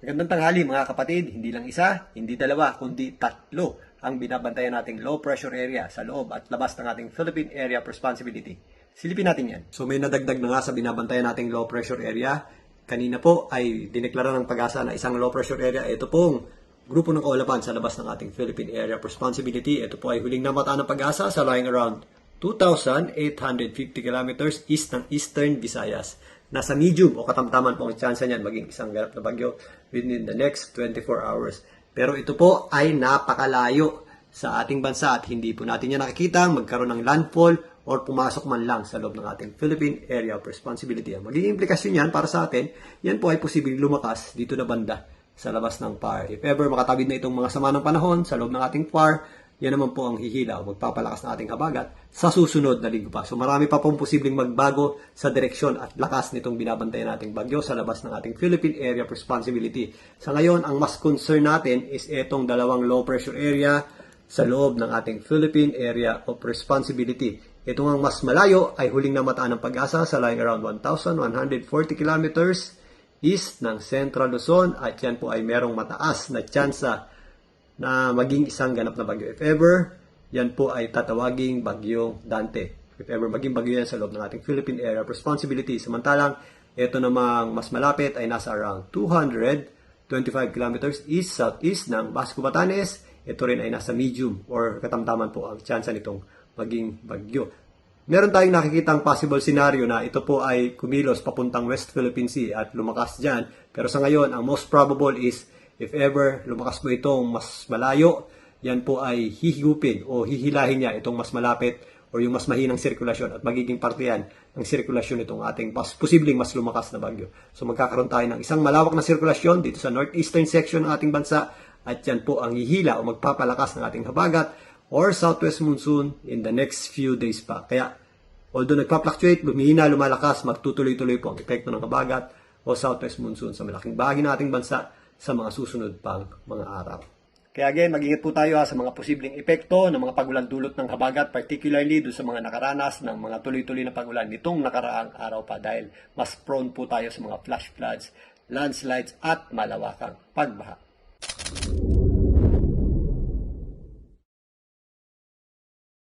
Magandang tanghali mga kapatid, hindi lang isa, hindi dalawa, kundi tatlo ang binabantayan nating low pressure area sa loob at labas ng ating Philippine Area of Responsibility. Silipin natin yan. So may nadagdag na nga sa binabantayan nating low pressure area. Kanina po ay dineklara ng Pag-asa na isang low pressure area. Ito pong grupo ng kaulapan sa labas ng ating Philippine Area of Responsibility. Ito po ay huling namata ng Pag-asa sa lying around 2,850 kilometers east ng Eastern Visayas. Nasa medium o katamtaman po ang tsansa niyan maging isang ganap na bagyo within the next 24 hours. Pero ito po ay napakalayo sa ating bansa at hindi po natin yan nakikita magkaroon ng landfall or pumasok man lang sa loob ng ating Philippine Area of Responsibility. Ang magiging implikasyon yan para sa atin, yan po ay posibleng lumakas dito na banda sa labas ng PAR. If ever makatawid na itong mga sama ng panahon sa loob ng ating PAR, yan naman po ang hihila o magpapalakas ng ating habagat sa susunod na linggo pa. So marami pa pong posibleng magbago sa direksyon at lakas nitong binabantayan nating bagyo sa labas ng ating Philippine Area of Responsibility. Sa ngayon, ang mas concern natin is itong dalawang low pressure area sa loob ng ating Philippine Area of Responsibility. Itong ang mas malayo ay huling namataan ng Pag-asa sa lying around 1,140 kilometers east ng Central Luzon at yan po ay merong mataas na tsansa na maging isang ganap na bagyo. If ever, yan po ay tatawaging bagyong Dante. If ever maging bagyo yan sa loob ng ating Philippine Area of Responsibility. Samantalang, ito namang mas malapit ay nasa around 225 kilometers east-southeast ng Basco, Batanes. Ito rin ay nasa medium or katamtaman po ang tsansa nitong maging bagyo. Meron tayong nakikitang possible scenario na ito po ay kumilos papuntang West Philippine Sea at lumakas dyan. Pero sa ngayon, ang most probable is if ever lumakas po itong mas malayo, yan po ay hihigupin o hihilahin niya itong mas malapit o yung mas mahinang sirkulasyon at magiging parte yan ng sirkulasyon itong ating posibleng mas lumakas na bagyo. So magkakaroon tayo ng isang malawak na sirkulasyon dito sa northeastern section ng ating bansa at yan po ang hihila o magpapalakas ng ating habagat or southwest monsoon in the next few days pa. Kaya although nagpa-fluctuate, lumihina, lumalakas, magtutuloy-tuloy po ang epekto ng habagat o southwest monsoon sa malaking bahagi ng ating bansa sa mga susunod pang mga araw. Kaya again, mag-ingat po tayo sa mga posibleng epekto ng mga pagulan dulot ng habagat, particularly doon sa mga nakaranas ng mga tuloy-tuloy na pagulan nitong nakaraang araw pa dahil mas prone po tayo sa mga flash floods, landslides at malawakang pagbaha.